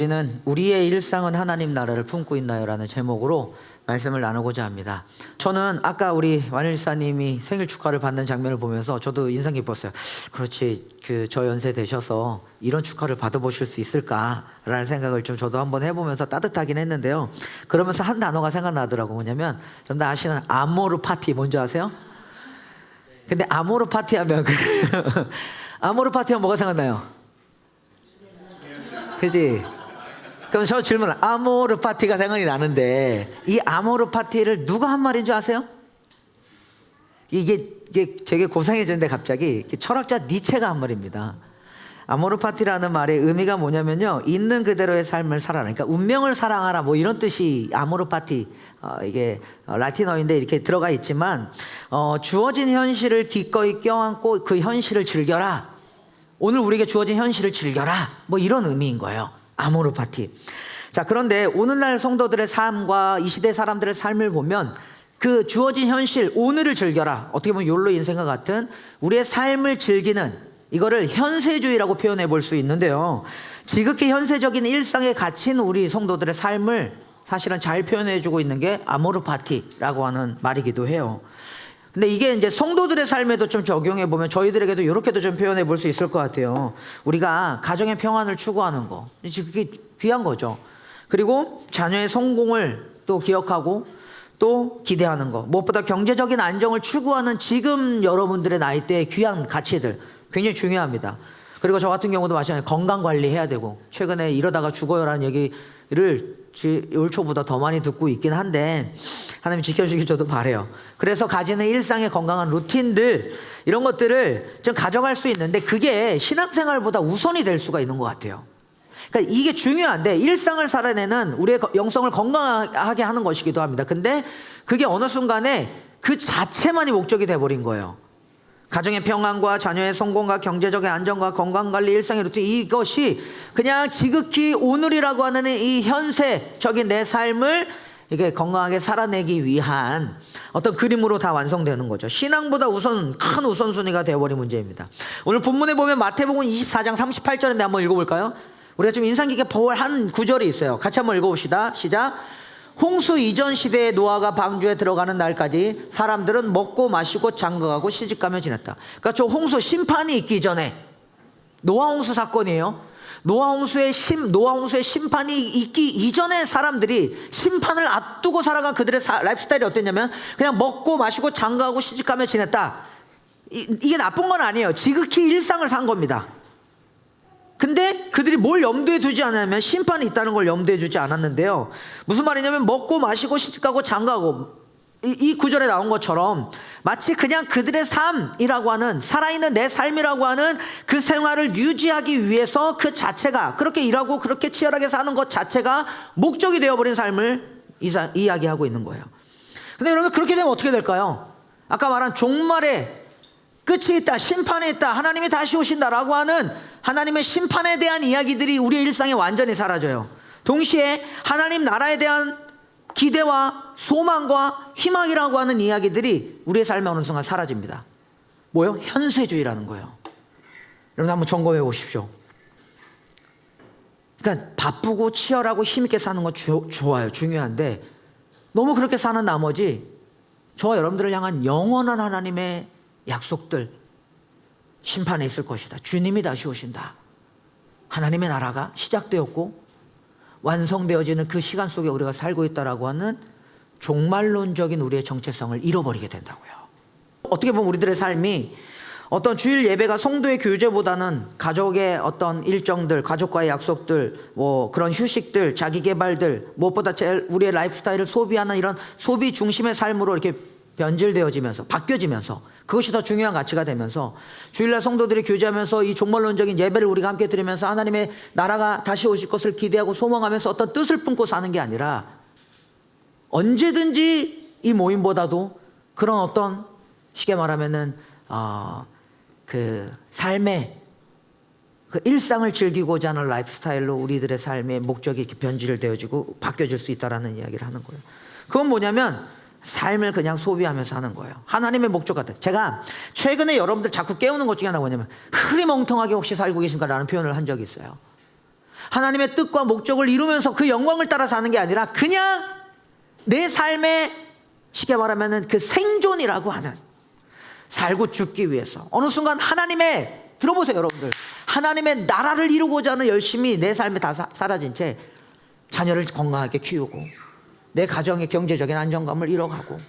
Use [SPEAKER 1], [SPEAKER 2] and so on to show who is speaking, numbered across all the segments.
[SPEAKER 1] 우리는 우리의 일상은 하나님 나라를 품고 있나요라는 제목으로 말씀을 나누고자 합니다. 저는 아까 우리 완일사님이 생일 축하를 받는 장면을 보면서 저도 인상 깊었어요. 그렇지, 저 연세 되셔서 이런 축하를 받아보실 수 있을까라는 생각을 좀 저도 한번 해보면서 따뜻하긴 했는데요. 그러면서 한 단어가 생각나더라고요. 뭐냐면 좀 다 아시는 아모르 파티 뭔지 아세요? 근데 아모르 파티 하면 아모르 파티 하면 뭐가 생각나요? 그지? 그럼 저 질문, 아모르 파티가 생각이 나는데 이 아모르 파티를 누가 한 말인 줄 아세요? 이게 되게 고상해졌는데 갑자기 철학자 니체가 한 말입니다. 아모르 파티라는 말의 의미가 뭐냐면요, 있는 그대로의 삶을 살아라, 그러니까 운명을 사랑하라, 뭐 이런 뜻이 아모르 파티, 이게 라틴어인데 이렇게 들어가 있지만 주어진 현실을 기꺼이 껴안고 그 현실을 즐겨라, 오늘 우리에게 주어진 현실을 즐겨라, 뭐 이런 의미인 거예요, 아모르 파티. 자, 그런데 오늘날 성도들의 삶과 이 시대 사람들의 삶을 보면 그 주어진 현실, 오늘을 즐겨라, 어떻게 보면 욜로 인생과 같은 우리의 삶을 즐기는, 이거를 현세주의라고 표현해 볼 수 있는데요, 지극히 현세적인 일상에 갇힌 우리 성도들의 삶을 사실은 잘 표현해 주고 있는 게 아모르 파티라고 하는 말이기도 해요. 근데 이게 이제 성도들의 삶에도 좀 적용해 보면 저희들에게도 이렇게도 좀 표현해 볼 수 있을 것 같아요. 우리가 가정의 평안을 추구하는 거, 그게 귀한 거죠. 그리고 자녀의 성공을 또 기억하고 또 기대하는 거, 무엇보다 경제적인 안정을 추구하는 지금 여러분들의 나이대의 귀한 가치들 굉장히 중요합니다. 그리고 저 같은 경우도 마찬가지로 건강 관리해야 되고, 최근에 이러다가 죽어요라는 얘기를 올 초보다 더 많이 듣고 있긴 한데 하나님 지켜주길 저도 바라요. 그래서 가지는 일상의 건강한 루틴들, 이런 것들을 좀 가져갈 수 있는데 그게 신앙생활보다 우선이 될 수가 있는 것 같아요. 그러니까 이게 중요한데, 일상을 살아내는 우리의 영성을 건강하게 하는 것이기도 합니다. 근데 그게 어느 순간에 그 자체만이 목적이 돼버린 거예요. 가정의 평안과 자녀의 성공과 경제적인 안정과 건강관리, 일상의 루틴, 이것이 그냥 지극히 오늘이라고 하는 이 현세적인 내 삶을 이게 건강하게 살아내기 위한 어떤 그림으로 다 완성되는 거죠. 신앙보다 큰 우선순위가 되어버린 문제입니다. 오늘 본문에 보면 마태복음 24장 38절인데 한번 읽어볼까요? 우리가 좀 인상 깊게 한 구절이 있어요. 같이 한번 읽어봅시다. 시작. 홍수 이전 시대에 노아가 방주에 들어가는 날까지 사람들은 먹고 마시고 장가가고 시집가며 지냈다. 그러니까 저 홍수 심판이 있기 전에, 노아 홍수 사건이에요. 노아 홍수의 심판이 있기 이전에 사람들이 심판을 앞두고 살아간 그들의 라이프스타일이 어땠냐면 그냥 먹고 마시고 장가가고 시집가며 지냈다. 이게 나쁜 건 아니에요. 지극히 일상을 산 겁니다. 근데 그들이 뭘 염두에 두지 않았냐면 심판이 있다는 걸 염두에 두지 않았는데요. 무슨 말이냐면 먹고 마시고 시집가고 장가가고, 이 구절에 나온 것처럼 마치 그냥 그들의 삶이라고 하는, 살아있는 내 삶이라고 하는 그 생활을 유지하기 위해서 그 자체가, 그렇게 일하고 그렇게 치열하게 사는 것 자체가 목적이 되어버린 삶을 이야기하고 있는 거예요. 근데 여러분, 그렇게 되면 어떻게 될까요? 아까 말한 종말에 끝이 있다, 심판이 있다, 하나님이 다시 오신다라고 하는 하나님의 심판에 대한 이야기들이 우리의 일상에 완전히 사라져요. 동시에 하나님 나라에 대한 기대와 소망과 희망이라고 하는 이야기들이 우리의 삶에 어느 순간 사라집니다. 뭐요? 현세주의라는 거예요. 여러분 한번 점검해 보십시오. 그러니까 바쁘고 치열하고 힘있게 사는 거 좋아요, 중요한데 너무 그렇게 사는 나머지 저와 여러분들을 향한 영원한 하나님의 약속들, 심판에 있을 것이다, 주님이 다시 오신다, 하나님의 나라가 시작되었고 완성되어지는 그 시간 속에 우리가 살고 있다라고 하는 종말론적인 우리의 정체성을 잃어버리게 된다고요. 어떻게 보면 우리들의 삶이 어떤 주일 예배가 성도의 교제보다는 가족의 어떤 일정들, 가족과의 약속들, 뭐 그런 휴식들, 자기개발들, 무엇보다 우리의 라이프스타일을 소비하는 이런 소비 중심의 삶으로 이렇게 변질되어지면서 바뀌어지면서 그것이 더 중요한 가치가 되면서 주일날 성도들이 교제하면서 이 종말론적인 예배를 우리가 함께 드리면서 하나님의 나라가 다시 오실 것을 기대하고 소망하면서 어떤 뜻을 품고 사는 게 아니라 언제든지 이 모임보다도 그런 어떤 쉽게 말하면은 그 삶의 그 일상을 즐기고자 하는 라이프스타일로 우리들의 삶의 목적이 이렇게 변질되어지고 바뀌어질 수 있다라는 이야기를 하는 거예요. 그건 뭐냐면 삶을 그냥 소비하면서 하는 거예요. 하나님의 목적 같아요. 제가 최근에 여러분들 자꾸 깨우는 것 중에 하나가 뭐냐면 흐리멍텅하게 혹시 살고 계신가 라는 표현을 한 적이 있어요. 하나님의 뜻과 목적을 이루면서 그 영광을 따라 사는 게 아니라 그냥 내 삶의 쉽게 말하면 그 생존이라고 하는, 살고 죽기 위해서 어느 순간 하나님의, 들어보세요 여러분들, 하나님의 나라를 이루고자 하는 열심이 내 삶에 다 사라진 채 자녀를 건강하게 키우고 내 가정의 경제적인 안정감을 잃어가고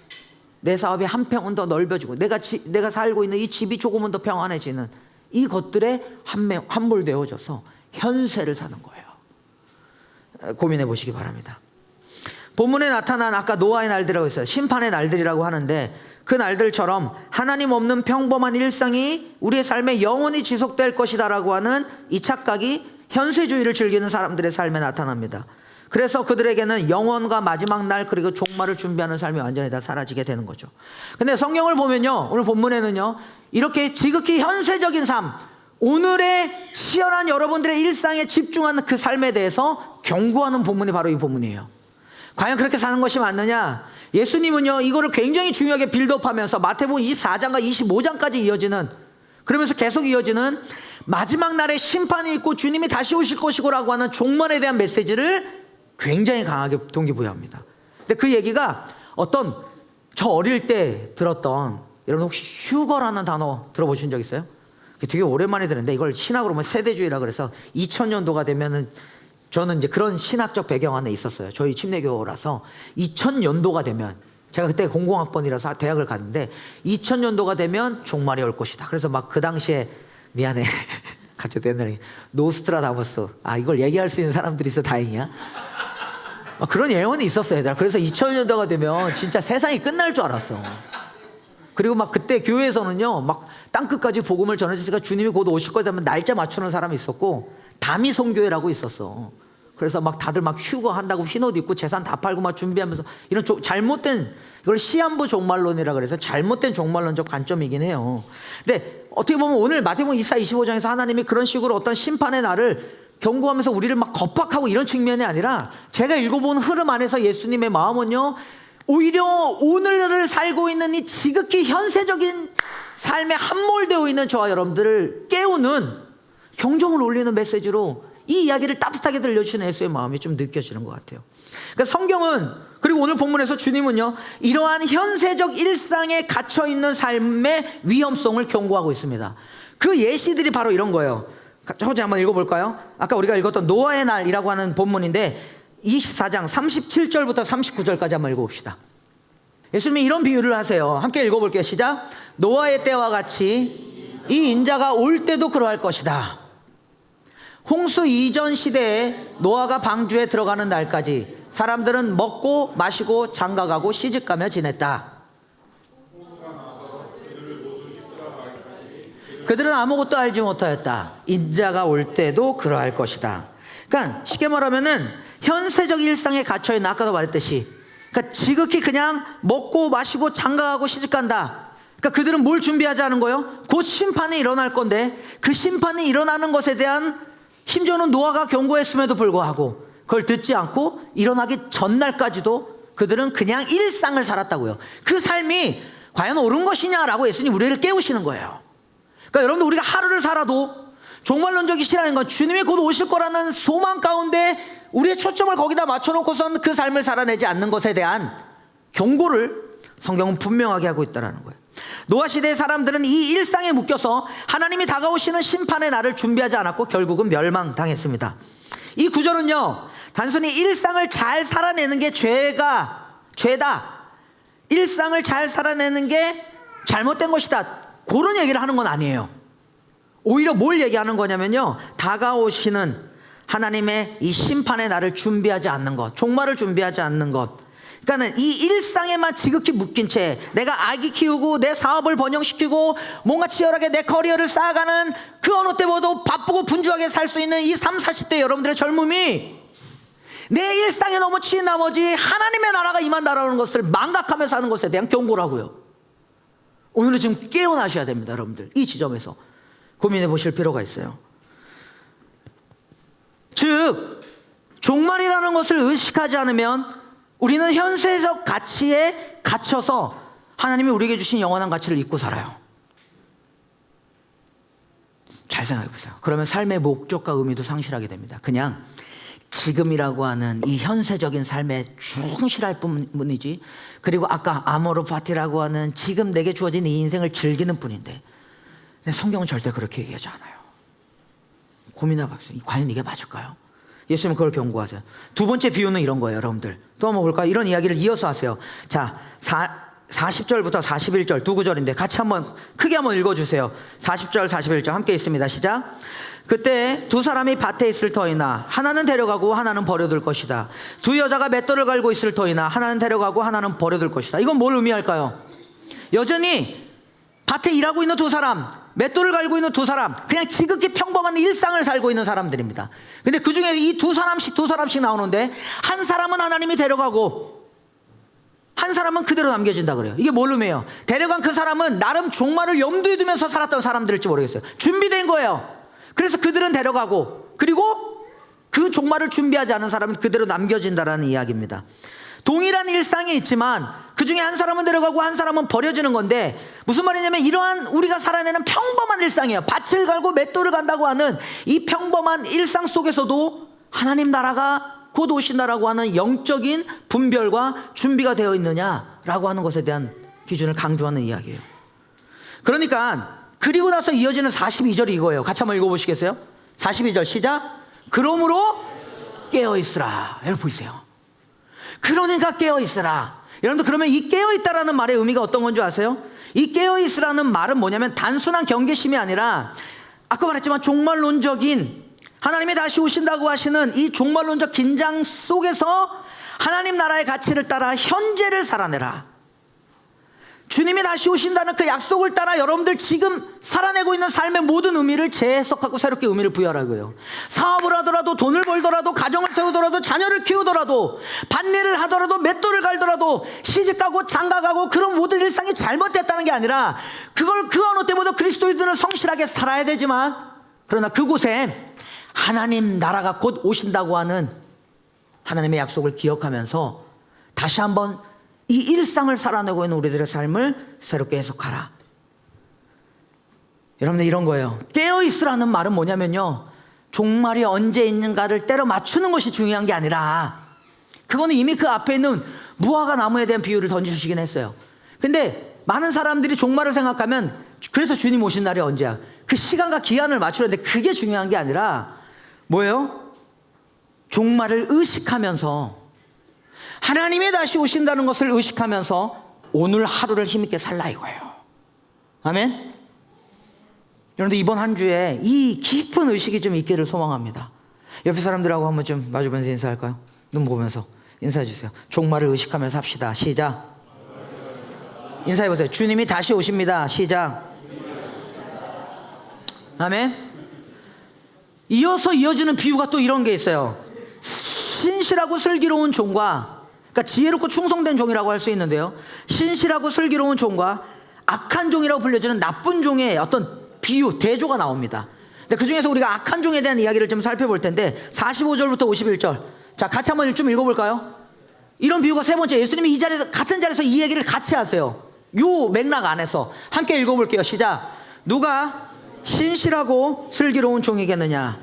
[SPEAKER 1] 내 사업이 한 평은 더 넓어지고 내가 살고 있는 이 집이 조금은 더 평안해지는 이 것들에 함몰되어져서 현세를 사는 거예요. 고민해 보시기 바랍니다. 본문에 나타난 아까 노아의 날들이라고 했어요. 심판의 날들이라고 하는데 그 날들처럼 하나님 없는 평범한 일상이 우리의 삶에 영원히 지속될 것이다라고 하는 이 착각이 현세주의를 즐기는 사람들의 삶에 나타납니다. 그래서 그들에게는 영원과 마지막 날 그리고 종말을 준비하는 삶이 완전히 다 사라지게 되는 거죠. 근데 성경을 보면요, 오늘 본문에는요, 이렇게 지극히 현세적인 삶, 오늘의 치열한 여러분들의 일상에 집중하는 그 삶에 대해서 경고하는 본문이 바로 이 본문이에요. 과연 그렇게 사는 것이 맞느냐? 예수님은요, 이거를 굉장히 중요하게 빌드업하면서 마태복음 24장과 25장까지 이어지는, 그러면서 계속 이어지는 마지막 날에 심판이 있고 주님이 다시 오실 것이고라고 하는 종말에 대한 메시지를 굉장히 강하게 동기부여합니다. 근데 그 얘기가 어떤, 저 어릴 때 들었던, 여러분 혹시 휴거라는 단어 들어보신 적 있어요? 되게 오랜만에 들었는데 이걸 신학으로 보면 세대주의라 그래서 2000년도가 되면은, 저는 이제 그런 신학적 배경 안에 있었어요. 저희 침례교라서 2000년도가 되면, 제가 그때 공공학번이라서 대학을 갔는데 2000년도가 되면 종말이 올 것이다. 그래서 막 그 당시에, 미안해 갑자기 옛날에 노스트라다무스, 이걸 얘기할 수 있는 사람들이 있어 다행이야. 그런 예언이 있었어요, 얘들아. 그래서 2000년도가 되면 진짜 세상이 끝날 줄 알았어. 그리고 막 그때 교회에서는요, 막 땅끝까지 복음을 전해주니까 주님이 곧 오실 거다 하면 날짜 맞추는 사람이 있었고, 다미 선교회라고 있었어. 그래서 막 다들 막 휴거 한다고 흰옷 입고 재산 다 팔고 막 준비하면서, 이런 잘못된, 이걸 시한부 종말론이라 그래서 잘못된 종말론적 관점이긴 해요. 근데 어떻게 보면 오늘 마태복음 24, 25장에서 하나님이 그런 식으로 어떤 심판의 날을 경고하면서 우리를 막 겁박하고 이런 측면이 아니라, 제가 읽어본 흐름 안에서 예수님의 마음은요, 오히려 오늘을 살고 있는 이 지극히 현세적인 삶에 함몰되어 있는 저와 여러분들을 깨우는, 경종을 울리는 메시지로 이 이야기를 따뜻하게 들려주시는 예수의 마음이 좀 느껴지는 것 같아요. 그러니까 성경은, 그리고 오늘 본문에서 주님은요, 이러한 현세적 일상에 갇혀있는 삶의 위험성을 경고하고 있습니다. 그 예시들이 바로 이런 거예요. 저번에 한번 읽어볼까요? 아까 우리가 읽었던 노아의 날이라고 하는 본문인데 24장 37절부터 39절까지 한번 읽어봅시다. 예수님이 이런 비유를 하세요. 함께 읽어볼게요. 시작. 노아의 때와 같이 이 인자가 올 때도 그러할 것이다. 홍수 이전 시대에 노아가 방주에 들어가는 날까지 사람들은 먹고 마시고 장가가고 시집가며 지냈다. 그들은 아무것도 알지 못하였다. 인자가 올 때도 그러할 것이다. 그러니까 쉽게 말하면은 현세적 일상에 갇혀있는, 아까도 말했듯이, 그러니까 지극히 그냥 먹고 마시고 장가가고 시집간다. 그러니까 그들은 뭘 준비하지 않은 거예요? 곧 심판이 일어날 건데, 그 심판이 일어나는 것에 대한, 심지어는 노아가 경고했음에도 불구하고 그걸 듣지 않고 일어나기 전날까지도 그들은 그냥 일상을 살았다고요. 그 삶이 과연 옳은 것이냐라고 예수님 우리를 깨우시는 거예요. 그러니까 여러분들, 우리가 하루를 살아도 종말론적이 싫어하는 건 주님이 곧 오실 거라는 소망 가운데 우리의 초점을 거기다 맞춰놓고선 그 삶을 살아내지 않는 것에 대한 경고를 성경은 분명하게 하고 있다는 거예요. 노아 시대의 사람들은 이 일상에 묶여서 하나님이 다가오시는 심판의 날을 준비하지 않았고 결국은 멸망당했습니다. 이 구절은요, 단순히 일상을 잘 살아내는 게 죄다, 일상을 잘 살아내는 게 잘못된 것이다, 그런 얘기를 하는 건 아니에요. 오히려 뭘 얘기하는 거냐면요, 다가오시는 하나님의 이 심판의 날을 준비하지 않는 것, 종말을 준비하지 않는 것. 그러니까 이 일상에만 지극히 묶인 채 내가 아기 키우고 내 사업을 번영시키고 뭔가 치열하게 내 커리어를 쌓아가는 그 어느 때보다도 바쁘고 분주하게 살 수 있는 이 30, 40대 여러분들의 젊음이 내 일상에 너무 치인 나머지 하나님의 나라가 임한다라는 것을 망각하며 사는 것에 대한 경고라고요. 오늘은 지금 깨어나셔야 됩니다. 여러분들, 이 지점에서 고민해 보실 필요가 있어요. 즉, 종말이라는 것을 의식하지 않으면 우리는 현세적 가치에 갇혀서 하나님이 우리에게 주신 영원한 가치를 잊고 살아요. 잘 생각해 보세요. 그러면 삶의 목적과 의미도 상실하게 됩니다. 그냥 지금이라고 하는 이 현세적인 삶에 충실할 뿐이지, 그리고 아까 아모르 파티라고 하는 지금 내게 주어진 이 인생을 즐기는 뿐인데, 근데 성경은 절대 그렇게 얘기하지 않아요. 고민해봐요. 과연 이게 맞을까요? 예수님은 그걸 경고하세요. 두 번째 비유는 이런 거예요, 여러분들. 또 한번 볼까요? 이런 이야기를 이어서 하세요. 자, 40절부터 41절 두 구절인데 같이 한번 크게 한번 읽어주세요. 40절 41절 함께 있습니다. 시작. 그때 두 사람이 밭에 있을 터이나 하나는 데려가고 하나는 버려둘 것이다. 두 여자가 맷돌을 갈고 있을 터이나 하나는 데려가고 하나는 버려둘 것이다. 이건 뭘 의미할까요? 여전히 밭에 일하고 있는 두 사람, 맷돌을 갈고 있는 두 사람, 그냥 지극히 평범한 일상을 살고 있는 사람들입니다. 근데 그 중에 이 두 사람씩 나오는데, 한 사람은 하나님이 데려가고 한 사람은 그대로 남겨진다 그래요. 이게 뭘 의미해요? 데려간 그 사람은 나름 종말을 염두에 두면서 살았던 사람들일지 모르겠어요. 준비된 거예요. 그래서 그들은 데려가고, 그리고 그 종말을 준비하지 않은 사람은 그대로 남겨진다라는 이야기입니다. 동일한 일상이 있지만 그 중에 한 사람은 데려가고 한 사람은 버려지는 건데, 무슨 말이냐면 이러한 우리가 살아내는 평범한 일상이에요. 밭을 갈고 맷돌을 간다고 하는 이 평범한 일상 속에서도 하나님 나라가 곧 오신다라고 하는 영적인 분별과 준비가 되어 있느냐라고 하는 것에 대한 기준을 강조하는 이야기예요. 그러니까 그리고 나서 이어지는 42절이 이거예요. 같이 한번 읽어보시겠어요? 42절 시작. 그러므로 깨어있으라. 여러분 보이세요? 그러니까 깨어있으라. 여러분들, 그러면 이 깨어있다라는 말의 의미가 어떤 건 줄 아세요? 이 깨어있으라는 말은 뭐냐면 단순한 경계심이 아니라, 아까 말했지만 종말론적인, 하나님이 다시 오신다고 하시는 이 종말론적 긴장 속에서 하나님 나라의 가치를 따라 현재를 살아내라. 주님이 다시 오신다는 그 약속을 따라 여러분들 지금 살아내고 있는 삶의 모든 의미를 재해석하고 새롭게 의미를 부여하라고요. 사업을 하더라도, 돈을 벌더라도, 가정을 세우더라도, 자녀를 키우더라도, 밭일을 하더라도, 맷돌을 갈더라도, 시집가고 장가가고, 그런 모든 일상이 잘못됐다는 게 아니라, 그걸 그 어느 때보다 그리스도인들은 성실하게 살아야 되지만, 그러나 그곳에 하나님 나라가 곧 오신다고 하는 하나님의 약속을 기억하면서 다시 한번 이 일상을 살아내고 있는 우리들의 삶을 새롭게 해석하라. 여러분들, 이런 거예요. 깨어있으라는 말은 뭐냐면요, 종말이 언제 있는가를 때려 맞추는 것이 중요한 게 아니라, 그거는 이미 그 앞에 있는 무화과 나무에 대한 비유를 던져주시긴 했어요. 근데 많은 사람들이 종말을 생각하면, 그래서 주님 오신 날이 언제야, 그 시간과 기한을 맞추려는데, 그게 중요한 게 아니라 뭐예요? 종말을 의식하면서, 하나님이 다시 오신다는 것을 의식하면서 오늘 하루를 힘있게 살라 이거예요. 아멘. 여러분들, 이번 한 주에 이 깊은 의식이 좀 있기를 소망합니다. 옆에 사람들하고 한번 좀 마주보면서 인사할까요? 눈 보면서 인사해 주세요. 종말을 의식하면서 합시다. 시작. 인사해 보세요. 주님이 다시 오십니다. 시작. 아멘. 이어서 이어지는 비유가 또 이런 게 있어요. 신실하고 슬기로운 종과, 그러니까 지혜롭고 충성된 종이라고 할 수 있는데요, 신실하고 슬기로운 종과 악한 종이라고 불려지는 나쁜 종의 어떤 비유, 대조가 나옵니다. 근데 그 중에서 우리가 악한 종에 대한 이야기를 좀 살펴볼 텐데, 45절부터 51절, 자 같이 한번 좀 읽어볼까요? 이런 비유가 세 번째, 예수님이 이 자리에서, 같은 자리에서 이 얘기를 같이 하세요. 요 맥락 안에서 함께 읽어볼게요. 시작. 누가 신실하고 슬기로운 종이겠느냐?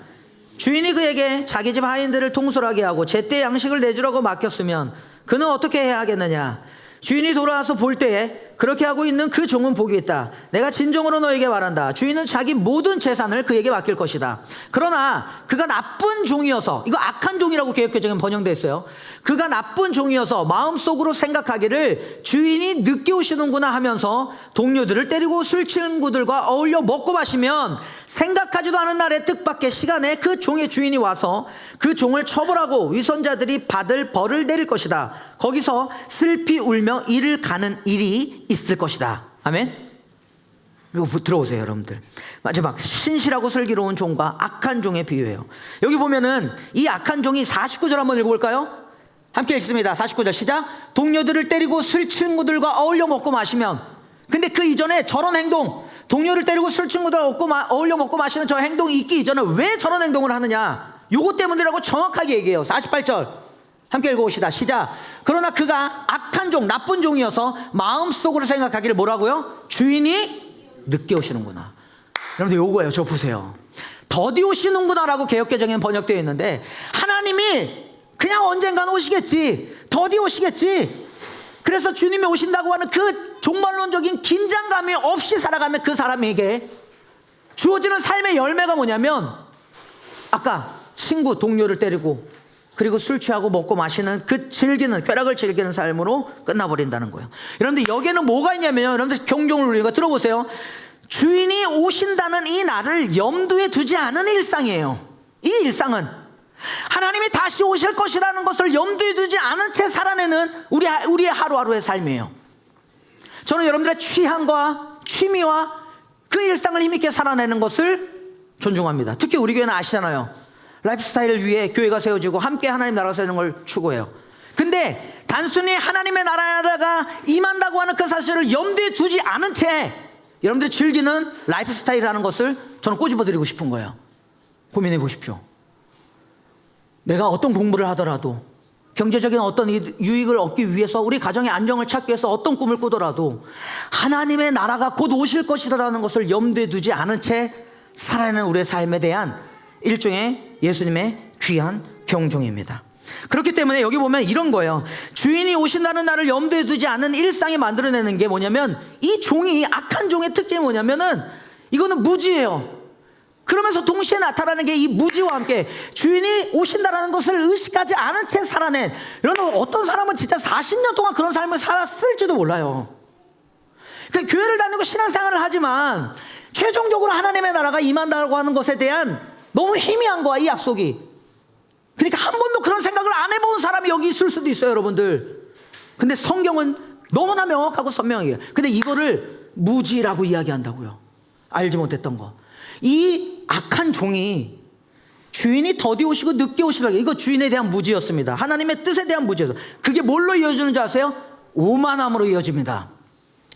[SPEAKER 1] 주인이 그에게 자기 집 하인들을 통솔하게 하고 제때 양식을 내주라고 맡겼으면 그는 어떻게 해야 하겠느냐? 주인이 돌아와서 볼 때에 그렇게 하고 있는 그 종은 복이 있다. 내가 진정으로 너에게 말한다. 주인은 자기 모든 재산을 그에게 맡길 것이다. 그러나 그가 나쁜 종이어서, 이거 악한 종이라고 개역개정에 번역되어 있어요. 그가 나쁜 종이어서 마음속으로 생각하기를 주인이 늦게 오시는구나 하면서 동료들을 때리고 술 친구들과 어울려 먹고 마시면 생각하지도 않은 날의 뜻밖의 시간에 그 종의 주인이 와서 그 종을 처벌하고 위선자들이 받을 벌을 내릴 것이다. 거기서 슬피 울며 이를 가는 일이 있을 것이다. 아멘. 이거 들어오세요, 여러분들. 마지막, 신실하고 슬기로운 종과 악한 종의 비유예요. 여기 보면은 이 악한 종이 49절 한번 읽어볼까요? 함께 읽습니다. 49절 시작. 동료들을 때리고 술 친구들과 어울려 먹고 마시면, 근데 그 이전에 저런 행동, 동료를 때리고 술 친구들과 어울려 먹고 마시는 저 행동이 있기 이전에 왜 저런 행동을 하느냐, 요거 때문이라고 정확하게 얘기해요. 48절 함께 읽어봅시다. 시작. 그러나 그가 악한 종, 나쁜 종이어서 마음속으로 생각하기를 뭐라고요? 주인이 늦게 오시는구나. 여러분들, 요거예요. 저 보세요. 더디 오시는구나라고 개역개정에는 번역되어 있는데, 하나님이 그냥 언젠가는 오시겠지, 더디 오시겠지. 그래서 주님이 오신다고 하는 그 종말론적인 긴장감이 없이 살아가는 그 사람에게 주어지는 삶의 열매가 뭐냐면, 아까 친구, 동료를 때리고 그리고 술 취하고 먹고 마시는 그 즐기는, 쾌락을 즐기는 삶으로 끝나버린다는 거예요. 여러분들 여기에는 뭐가 있냐면요, 여러분들 경종을 울리는 거 들어보세요. 주인이 오신다는 이 날을 염두에 두지 않은 일상이에요. 이 일상은 하나님이 다시 오실 것이라는 것을 염두에 두지 않은 채 살아내는 우리의 하루하루의 삶이에요. 저는 여러분들의 취향과 취미와 그 일상을 힘있게 살아내는 것을 존중합니다. 특히 우리 교회는 아시잖아요. 라이프 스타일을 위해 교회가 세워지고 함께 하나님 나라가 세우는 걸 추구해요. 근데 단순히 하나님의 나라가 임한다고 하는 그 사실을 염두에 두지 않은 채 여러분들이 즐기는 라이프 스타일이라는 것을 저는 꼬집어 드리고 싶은 거예요. 고민해 보십시오. 내가 어떤 공부를 하더라도, 경제적인 어떤 유익을 얻기 위해서, 우리 가정의 안정을 찾기 위해서 어떤 꿈을 꾸더라도 하나님의 나라가 곧 오실 것이라는 것을 염두에 두지 않은 채 살아내는 우리의 삶에 대한 일종의 예수님의 귀한 경종입니다. 그렇기 때문에 여기 보면 이런 거예요. 주인이 오신다는 날을 염두에 두지 않은 일상이 만들어내는 게 뭐냐면, 이 종이, 악한 종의 특징이 뭐냐면은 이거는 무지예요. 그러면서 동시에 나타나는 게 이 무지와 함께 주인이 오신다는 것을 의식하지 않은 채 살아낸, 여러분 어떤 사람은 진짜 40년 동안 그런 삶을 살았을지도 몰라요. 그러니까 교회를 다니고 신앙생활을 하지만 최종적으로 하나님의 나라가 임한다고 하는 것에 대한 너무 희미한 거야, 이 약속이. 그러니까 한 번도 그런 생각을 안 해본 사람이 여기 있을 수도 있어요, 여러분들. 근데 성경은 너무나 명확하고 선명해요. 근데 이거를 무지라고 이야기한다고요. 알지 못했던 거. 이 악한 종이 주인이 더디 오시고 늦게 오시더라고요. 이거 주인에 대한 무지였습니다. 하나님의 뜻에 대한 무지였어요. 그게 뭘로 이어지는 줄 아세요? 오만함으로 이어집니다.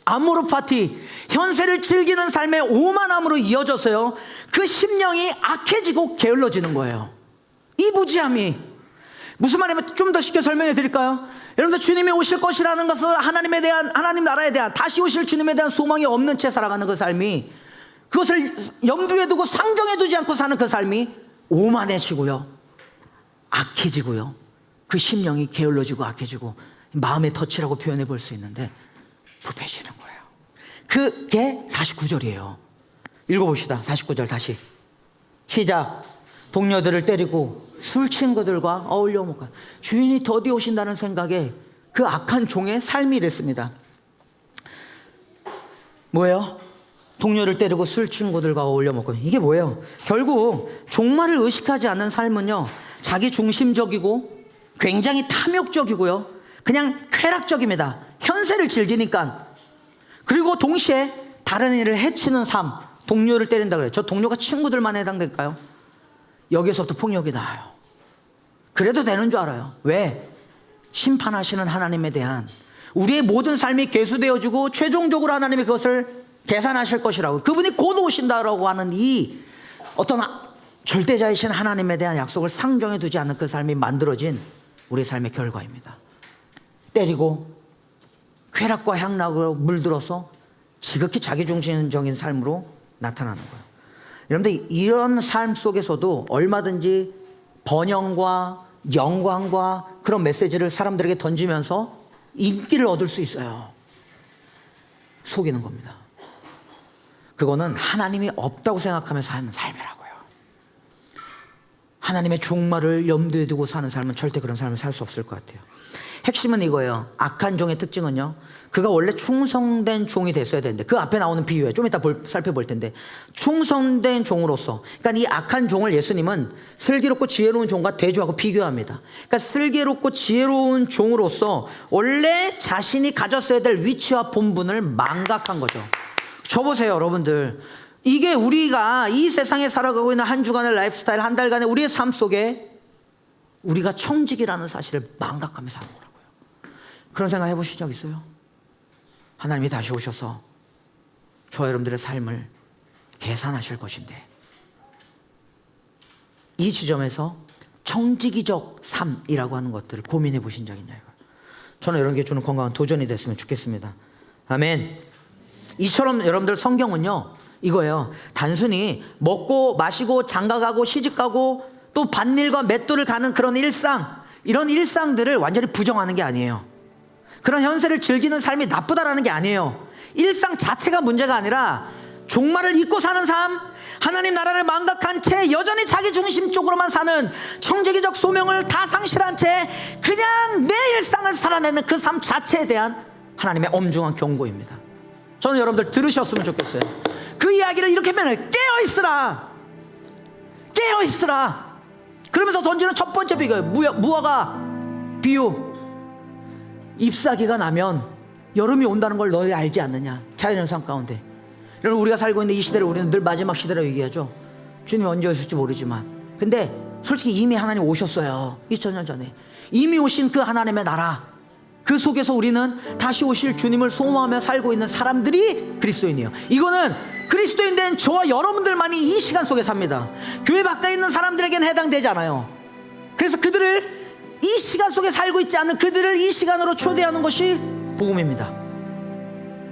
[SPEAKER 1] 아모르 파티, 현세를 즐기는 삶의 오만함으로 이어져서요, 그 심령이 악해지고 게을러지는 거예요. 이 무지함이 무슨 말이냐면, 좀 더 쉽게 설명해 드릴까요? 여러분들, 주님이 오실 것이라는 것을, 하나님에 대한, 하나님 나라에 대한, 다시 오실 주님에 대한 소망이 없는 채 살아가는 그 삶이, 그것을 염두에 두고 상정해 두지 않고 사는 그 삶이 오만해지고요, 악해지고요, 그 심령이 게을러지고 악해지고, 마음의 덫이라고 표현해 볼 수 있는데 부패지는 거예요. 그게 49절이에요. 읽어봅시다. 49절 다시 시작. 동료들을 때리고 술 친구들과 어울려 먹고, 주인이 더디 오신다는 생각에 그 악한 종의 삶이 이랬습니다. 뭐예요? 동료를 때리고 술 친구들과 어울려 먹고. 이게 뭐예요? 결국 종말을 의식하지 않는 삶은요, 자기 중심적이고 굉장히 탐욕적이고요, 그냥 쾌락적입니다. 현세를 즐기니까. 그리고 동시에 다른 이를 해치는 삶. 동료를 때린다 그래요. 저 동료가 친구들만 해당될까요? 여기서부터 폭력이 나와요. 그래도 되는 줄 알아요. 왜? 심판하시는 하나님에 대한 우리의 모든 삶이 계수되어지고 최종적으로 하나님이 그것을 계산하실 것이라고, 그분이 곧 오신다라고 하는 이 어떤 절대자이신 하나님에 대한 약속을 상정해 두지 않는 그 삶이 만들어진 우리의 삶의 결과입니다. 때리고 쾌락과 향락으로 물들어서 지극히 자기중심적인 삶으로 나타나는 거예요. 여러분들, 이런 삶 속에서도 얼마든지 번영과 영광과 그런 메시지를 사람들에게 던지면서 인기를 얻을 수 있어요. 속이는 겁니다. 그거는 하나님이 없다고 생각하면서 사는 삶이라고요. 하나님의 종말을 염두에 두고 사는 삶은 절대 그런 삶을 살 수 없을 것 같아요. 핵심은 이거예요. 악한 종의 특징은요, 그가 원래 충성된 종이 됐어야 되는데, 그 앞에 나오는 비유에 좀 이따 살펴볼 텐데, 충성된 종으로서, 그러니까 이 악한 종을 예수님은 슬기롭고 지혜로운 종과 대조하고 비교합니다. 그러니까 슬기롭고 지혜로운 종으로서 원래 자신이 가졌어야 될 위치와 본분을 망각한 거죠. 저 보세요, 여러분들. 이게 우리가 이 세상에 살아가고 있는 한 주간의 라이프 스타일, 한 달간의 우리의 삶 속에 우리가 청직이라는 사실을 망각하며 사는 거라고요. 그런 생각 해보신 적 있어요? 하나님이 다시 오셔서 저와 여러분들의 삶을 계산하실 것인데, 이 지점에서 청지기적 삶이라고 하는 것들을 고민해 보신 적 있냐고요. 저는 여러분께 주는 건강한 도전이 됐으면 좋겠습니다. 아멘. 이처럼 여러분들, 성경은요, 이거예요. 단순히 먹고 마시고 장가가고 시집가고 또 밭일과 맷돌을 가는 그런 일상, 이런 일상들을 완전히 부정하는 게 아니에요. 그런 현세를 즐기는 삶이 나쁘다라는 게 아니에요. 일상 자체가 문제가 아니라 종말을 잊고 사는 삶, 하나님 나라를 망각한 채 여전히 자기 중심적으로만 사는 청지기적 소명을 다 상실한 채 그냥 내 일상을 살아내는 그 삶 자체에 대한 하나님의 엄중한 경고입니다. 저는 여러분들 들으셨으면 좋겠어요. 그 이야기를 이렇게 하면 깨어있으라, 깨어있으라. 그러면서 던지는 첫 번째 비유가 무화과 비유. 잎사귀가 나면 여름이 온다는 걸 너희 알지 않느냐. 자연현상 가운데. 여러분, 우리가 살고 있는 이 시대를 우리는 늘 마지막 시대라고 얘기하죠. 주님이 언제 오실지 모르지만, 근데 솔직히 이미 하나님 오셨어요. 2000년 전에 이미 오신 그 하나님의 나라, 그 속에서 우리는 다시 오실 주님을 소망하며 살고 있는 사람들이 그리스도인이에요. 이거는 그리스도인 된 저와 여러분들만이 이 시간 속에 삽니다. 교회 밖에 있는 사람들에게는 해당되지 않아요. 그래서 그들을, 이 시간 속에 살고 있지 않는 그들을 이 시간으로 초대하는 것이 복음입니다.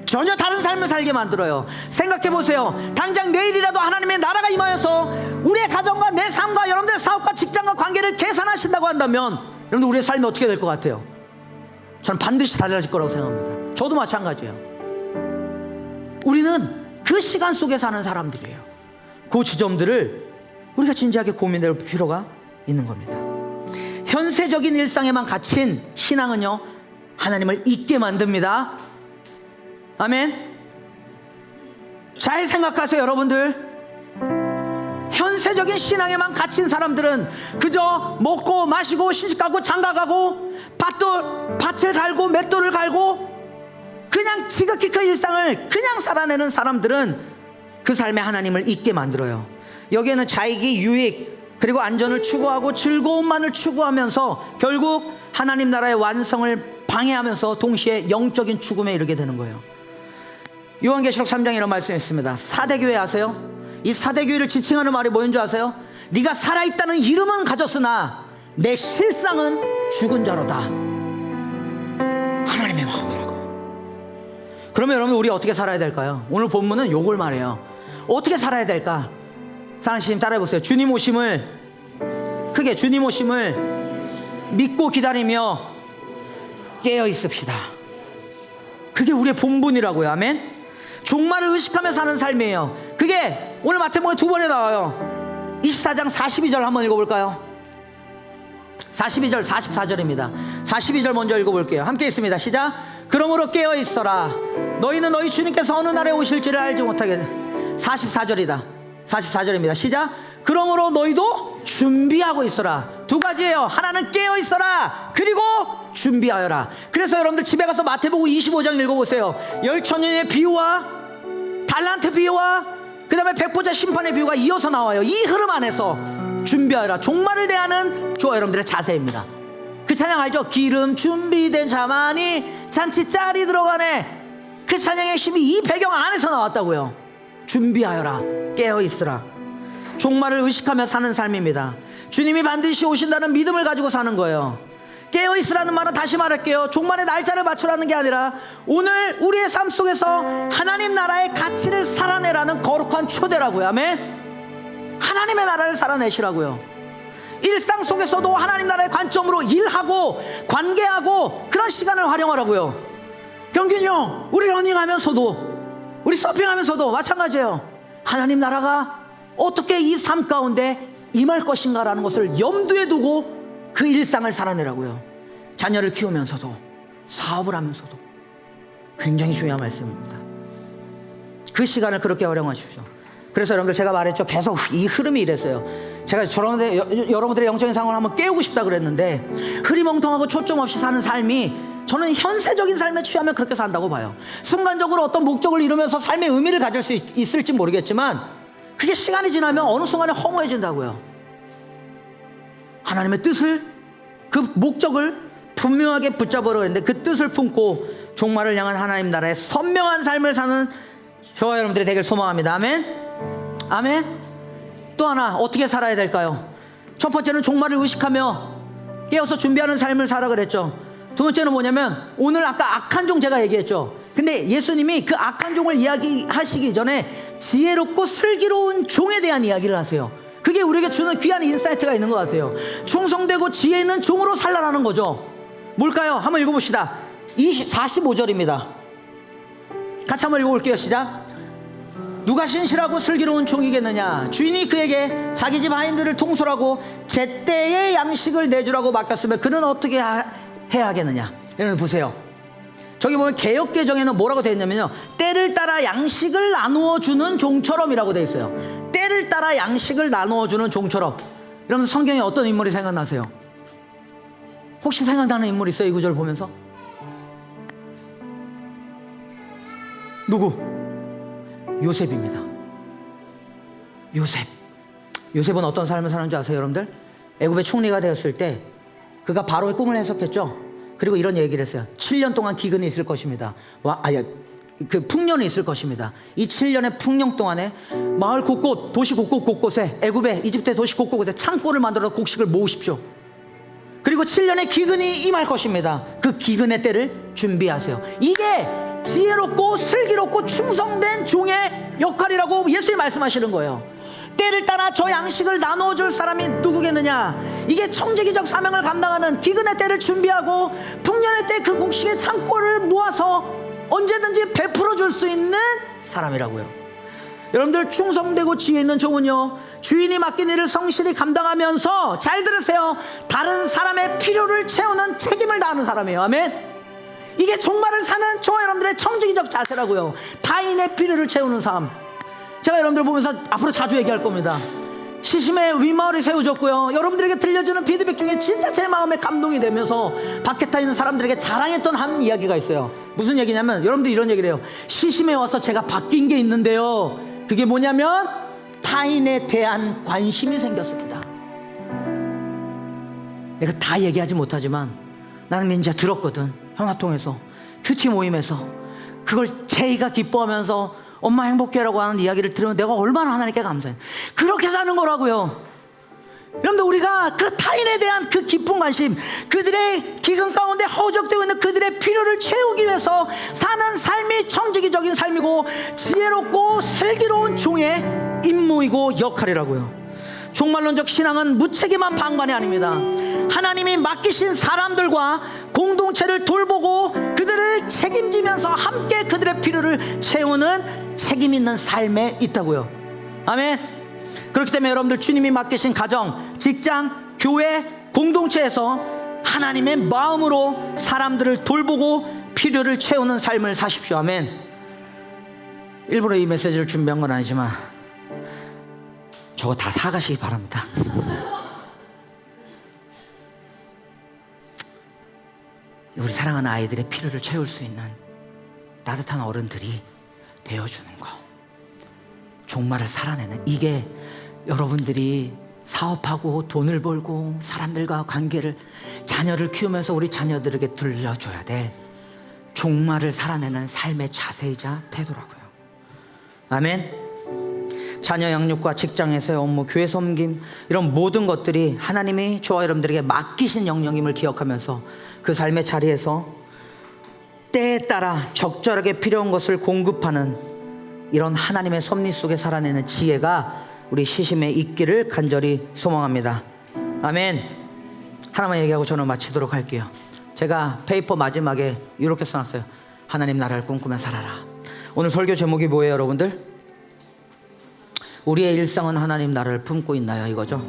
[SPEAKER 1] 전혀 다른 삶을 살게 만들어요. 생각해 보세요. 당장 내일이라도 하나님의 나라가 임하여서 우리의 가정과 내 삶과 여러분들의 사업과 직장과 관계를 개선하신다고 한다면, 여러분들 우리의 삶이 어떻게 될 것 같아요? 저는 반드시 달라질 거라고 생각합니다. 저도 마찬가지예요. 우리는 그 시간 속에 사는 사람들이에요. 그 지점들을 우리가 진지하게 고민할 필요가 있는 겁니다. 현세적인 일상에만 갇힌 신앙은요, 하나님을 잊게 만듭니다. 아멘. 잘 생각하세요, 여러분들. 현세적인 신앙에만 갇힌 사람들은 그저 먹고 마시고 시집가고 장가가고 밭을 갈고 맷돌을 갈고 그냥 지극히 그 일상을 그냥 살아내는 사람들은 그 삶에 하나님을 잊게 만들어요. 여기에는 자익이, 유익, 그리고 안전을 추구하고 즐거움만을 추구하면서 결국 하나님 나라의 완성을 방해하면서 동시에 영적인 죽음에 이르게 되는 거예요. 요한계시록 3장에 이런 말씀이 있습니다. 사대교회 아세요? 이 사대교회를 지칭하는 말이 뭐인 줄 아세요? 네가 살아있다는 이름은 가졌으나 내 실상은 죽은 자로다. 하나님의 마음이라고. 그러면 여러분, 우리 어떻게 살아야 될까요? 오늘 본문은 요걸 말해요. 어떻게 살아야 될까? 사랑하시님 따라해 보세요. 주님 오심을, 크게 주님 오심을 믿고 기다리며 깨어 있읍시다. 그게 우리의 본분이라고요. 아멘. 종말을 의식하며 사는 삶이에요. 그게 오늘 마태복음에 두 번에 나와요. 24장 42절 한번 읽어볼까요? 42절 44절입니다 42절 먼저 읽어볼게요. 함께 있습니다. 시작. 그러므로 깨어 있어라. 너희는 너희 주님께서 어느 날에 오실지를 알지 못하게. 44절이다 44절입니다 시작. 그러므로 너희도 준비하고 있어라. 두 가지예요. 하나는 깨어 있어라, 그리고 준비하여라. 그래서 여러분들 집에 가서 마태복음 25장 읽어보세요. 열처녀의 비유와 달란트 비유와 그 다음에 백보자 심판의 비유가 이어서 나와요. 이 흐름 안에서 준비하여라, 종말을 대하는 저와 여러분들의 자세입니다. 그 찬양 알죠? 기름 준비된 자만이 잔치 짤이 들어가네. 그 찬양의 힘이 이 배경 안에서 나왔다고요. 준비하여라, 깨어있으라. 종말을 의식하며 사는 삶입니다. 주님이 반드시 오신다는 믿음을 가지고 사는 거예요. 깨어있으라는 말은, 다시 말할게요, 종말의 날짜를 맞추라는 게 아니라 오늘 우리의 삶 속에서 하나님 나라의 가치를 살아내라는 거룩한 초대라고요. 아멘. 하나님의 나라를 살아내시라고요. 일상 속에서도 하나님 나라의 관점으로 일하고 관계하고 그런 시간을 활용하라고요. 경균이 형, 우리 러닝하면서도, 우리 서핑하면서도 마찬가지예요. 하나님 나라가 어떻게 이 삶 가운데 임할 것인가라는 것을 염두에 두고 그 일상을 살아내라고요. 자녀를 키우면서도, 사업을 하면서도. 굉장히 중요한 말씀입니다. 그 시간을 그렇게 활용하십시오. 그래서 여러분들, 제가 말했죠, 계속 이 흐름이 이랬어요. 제가 여러분들의 영적인 상황을 한번 깨우고 싶다 그랬는데, 흐리멍텅하고 초점 없이 사는 삶이, 저는 현세적인 삶에 취하면 그렇게 산다고 봐요. 순간적으로 어떤 목적을 이루면서 삶의 의미를 가질 수 있을지 모르겠지만, 그게 시간이 지나면 어느 순간에 허무해진다고요. 하나님의 뜻을, 그 목적을 분명하게 붙잡으려 했는데 그 뜻을 품고 종말을 향한 하나님 나라의 선명한 삶을 사는 저와 여러분들이 되길 소망합니다. 아멘. 아멘. 또 하나, 어떻게 살아야 될까요? 첫 번째는 종말을 의식하며 깨어서 준비하는 삶을 살아 그랬죠. 두 번째는 뭐냐면, 오늘 아까 악한 종 제가 얘기했죠. 근데 예수님이 그 악한 종을 이야기하시기 전에 지혜롭고 슬기로운 종에 대한 이야기를 하세요. 그게 우리에게 주는 귀한 인사이트가 있는 것 같아요. 충성되고 지혜 있는 종으로 살라라는 거죠. 뭘까요? 한번 읽어봅시다. 45절입니다. 같이 한번 읽어볼게요. 시작. 누가 신실하고 슬기로운 종이겠느냐? 주인이 그에게 자기 집 하인들을 통솔하고 제때의 양식을 내주라고 맡겼으면 그는 어떻게 해야 하겠느냐? 여러분 보세요. 저기 보면 개역개정에는 뭐라고 되어 있냐면요, 때를 따라 양식을 나누어 주는 종처럼이라고 되어 있어요. 때를 따라 양식을 나누어 주는 종처럼. 여러분 성경에 어떤 인물이 생각나세요? 혹시 생각나는 인물 있어요? 이 구절 보면서? 누구? 요셉입니다. 요셉은 어떤 삶을 사는 줄 아세요, 여러분들? 애굽의 총리가 되었을 때 그가 바로의 꿈을 해석했죠. 그리고 이런 얘기를 했어요. 7년 동안 기근이 있을 것입니다. 그 풍년이 있을 것입니다. 이 7년의 풍년 동안에 마을 곳곳, 도시 곳곳에, 애굽의 이집트의 도시 곳곳에 창고를 만들어 곡식을 모으십시오. 그리고 7년의 기근이 임할 것입니다. 그 기근의 때를 준비하세요. 이게 지혜롭고 슬기롭고 충성된 종의 역할이라고 예수님이 말씀하시는 거예요. 때를 따라 저 양식을 나누어 줄 사람이 누구겠느냐? 이게 청지기적 사명을 감당하는, 기근의 때를 준비하고 풍년의 때 그 곡식의 창고를 모아서 언제든지 베풀어 줄 수 있는 사람이라고요. 여러분들, 충성되고 지혜 있는 종은요, 주인이 맡긴 일을 성실히 감당하면서, 잘 들으세요, 다른 사람의 필요를 채우는 책임을 다하는 사람이에요. 아멘. 이게 종말을 사는 저와 여러분들의 청지기적 자세라고요. 타인의 필요를 채우는 삶. 제가 여러분들 보면서 앞으로 자주 얘기할 겁니다. 시심에 윗마을이 세워졌고요, 여러분들에게 들려주는 피드백 중에 진짜 제 마음에 감동이 되면서 밖에 있는 사람들에게 자랑했던 한 이야기가 있어요. 무슨 얘기냐면, 여러분들이 이런 얘기를 해요. 시심에 와서 제가 바뀐 게 있는데요, 그게 뭐냐면 타인에 대한 관심이 생겼습니다. 내가 다 얘기하지 못하지만 나는 민지야 들었거든. 현화통에서, 큐티 모임에서 그걸 제이가 기뻐하면서 엄마 행복해라고 하는 이야기를 들으면 내가 얼마나 하나님께 감사해. 그렇게 사는 거라고요. 여러분들, 우리가 그 타인에 대한 그 깊은 관심, 그들의 기근 가운데 허우적되고 있는 그들의 필요를 채우기 위해서 사는 삶이 청지기적인 삶이고 지혜롭고 슬기로운 종의 임무이고 역할이라고요. 종말론적 신앙은 무책임한 방관이 아닙니다. 하나님이 맡기신 사람들과 공동체를 돌보고 그들을 책임지면서 함께 그들의 필요를 채우는 책임 있는 삶에 있다고요. 아멘. 그렇기 때문에 여러분들, 주님이 맡기신 가정, 직장, 교회, 공동체에서 하나님의 마음으로 사람들을 돌보고 필요를 채우는 삶을 사십시오. 아멘. 일부러 이 메시지를 준비한 건 아니지만 저거 다 사가시기 바랍니다. 우리 사랑하는 아이들의 필요를 채울 수 있는 따뜻한 어른들이 되어주는 거, 종말을 살아내는, 이게 여러분들이 사업하고 돈을 벌고 사람들과 관계를, 자녀를 키우면서 우리 자녀들에게 들려줘야 될 종말을 살아내는 삶의 자세이자 태도라고요. 아멘. 자녀 양육과 직장에서의 업무, 교회 섬김, 이런 모든 것들이 하나님이 저와 여러분들에게 맡기신 영역임을 기억하면서 그 삶의 자리에서 때에 따라 적절하게 필요한 것을 공급하는 이런 하나님의 섭리 속에 살아내는 지혜가 우리 시심에 있기를 간절히 소망합니다. 아멘. 하나만 얘기하고 저는 마치도록 할게요. 제가 페이퍼 마지막에 이렇게 써놨어요. 하나님 나라를 꿈꾸며 살아라. 오늘 설교 제목이 뭐예요, 여러분들? 우리의 일상은 하나님 나라를 품고 있나요? 이거죠.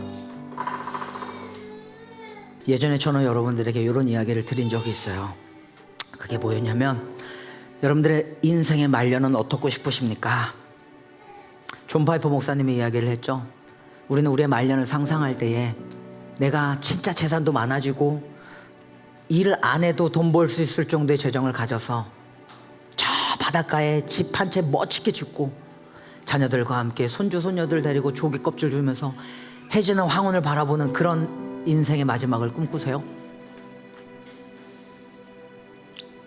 [SPEAKER 1] 예전에 저는 여러분들에게 이런 이야기를 드린 적이 있어요. 그게 뭐였냐면, 여러분들의 인생의 말년은 어떻고 싶으십니까? 존 파이퍼 목사님이 이야기를 했죠. 우리는 우리의 말년을 상상할 때에 내가 진짜 재산도 많아지고 일을 안 해도 돈 벌 수 있을 정도의 재정을 가져서 저 바닷가에 집 한 채 멋지게 짓고 자녀들과 함께 손주 손녀들 데리고 조개 껍질 주면서 해지는 황혼을 바라보는 그런 인생의 마지막을 꿈꾸세요?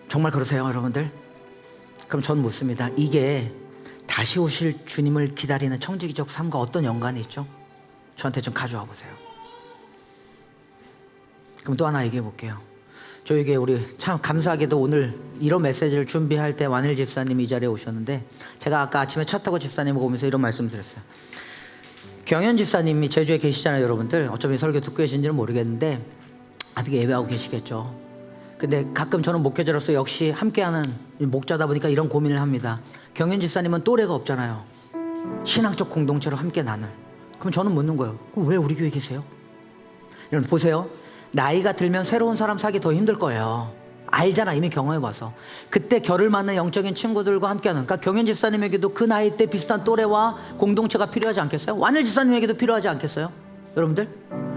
[SPEAKER 1] 정말 그러세요, 여러분들? 그럼 전 묻습니다. 이게 다시 오실 주님을 기다리는 청지기적 삶과 어떤 연관이 있죠? 저한테 좀 가져와 보세요. 그럼 또 하나 얘기해 볼게요. 저에게 우리 참 감사하게도 오늘 이런 메시지를 준비할 때 완일 집사님이 이 자리에 오셨는데, 제가 아까 아침에 차 타고 집사님을 보면서 이런 말씀 드렸어요. 경현 집사님이 제주에 계시잖아요. 여러분들 어쩌면 이 설교 듣고 계신지는 모르겠는데 아직 예배하고 계시겠죠. 근데 가끔 저는 목회자로서 역시 함께하는 목자다 보니까 이런 고민을 합니다. 경현 집사님은 또래가 없잖아요. 신앙적 공동체로 함께 나눌. 그럼 저는 묻는 거예요. 그럼 왜 우리 교회 계세요? 여러분 보세요. 나이가 들면 새로운 사람 사기 더 힘들 거예요. 알잖아, 이미 경험해봐서. 그때 결을 맞는 영적인 친구들과 함께하는, 그러니까 경현 집사님에게도 그 나이 때 비슷한 또래와 공동체가 필요하지 않겠어요? 완일 집사님에게도 필요하지 않겠어요? 여러분들?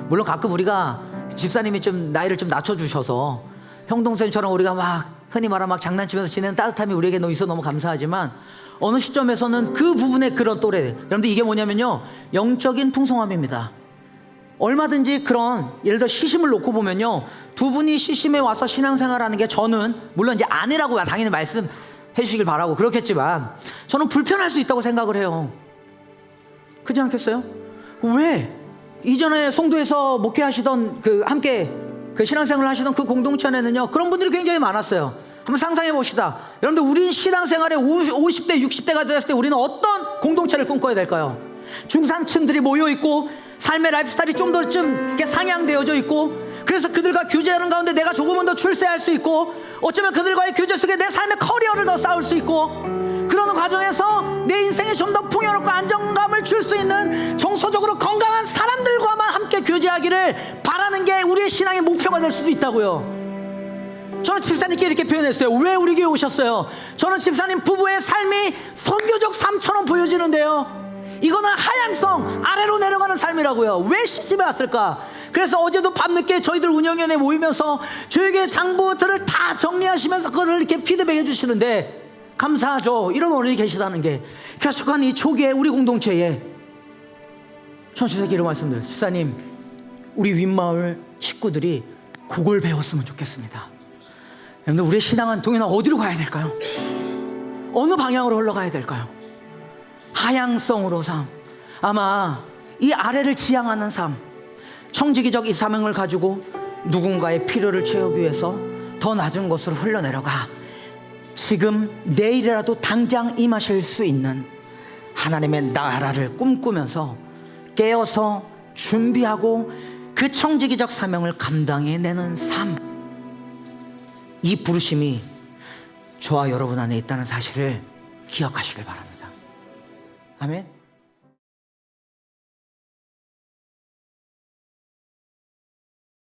[SPEAKER 1] 물론 가끔 우리가 집사님이 좀 나이를 좀 낮춰주셔서 형 동생처럼 우리가 막 흔히 말하면 막 장난치면서 지내는 따뜻함이 우리에게 있어 너무 감사하지만, 어느 시점에서는 그 부분의 그런 또래, 여러분들 이게 뭐냐면요, 영적인 풍성함입니다. 얼마든지 그런, 예를 들어 시심을 놓고 보면요, 두 분이 시심에 와서 신앙생활하는 게, 저는 물론 이제 아내라고 당연히 말씀해 주시길 바라고 그렇겠지만 저는 불편할 수 있다고 생각을 해요. 그렇지 않겠어요? 왜 이전에 송도에서 목회하시던 그 함께 그 신앙생활을 하시던 그 공동체 안에는요 그런 분들이 굉장히 많았어요. 한번 상상해 봅시다. 여러분들, 우리 신앙생활에 50대 60대가 됐을 때 우리는 어떤 공동체를 꿈꿔야 될까요? 중산층들이 모여있고 삶의 라이프스타일이 좀 더 상향되어져 있고, 그래서 그들과 교제하는 가운데 내가 조금은 더 출세할 수 있고, 어쩌면 그들과의 교제 속에 내 삶의 커리어를 더 쌓을 수 있고, 그러는 과정에서 내 인생에 좀 더 풍요롭고 안정감을 줄 수 있는 정서적으로 건강한 사람들과만 함께 교제하기를 바라는 게 우리의 신앙의 목표가 될 수도 있다고요. 저는 집사님께 이렇게 표현했어요. 왜 우리 교회 오셨어요? 저는 집사님 부부의 삶이 선교적 삶처럼 보여지는데요, 이거는 하향성, 아래로 내려가는 삶이라고요. 왜 시집에 왔을까? 그래서 어제도 밤늦게 저희들 운영위원회 모이면서 저에게 장부들을 다 정리하시면서 그걸 이렇게 피드백 해주시는데 감사하죠. 이런 어른이 계시다는 게. 그래서 이 초기에 우리 공동체에 전 집사님께 이런 말씀드려요. 집사님, 우리 윗마을 식구들이 그걸 배웠으면 좋겠습니다. 여러분들, 우리의 신앙은 동현아 어디로 가야 될까요? 어느 방향으로 흘러가야 될까요? 하향성으로 삶, 아마 이 아래를 지향하는 삶, 청지기적 이 사명을 가지고 누군가의 필요를 채우기 위해서 더 낮은 곳으로 흘러내려가 지금 내일이라도 당장 임하실 수 있는 하나님의 나라를 꿈꾸면서 깨어서 준비하고 그 청지기적 사명을 감당해내는 삶, 이 부르심이 저와 여러분 안에 있다는 사실을 기억하시길 바랍니다. 아멘.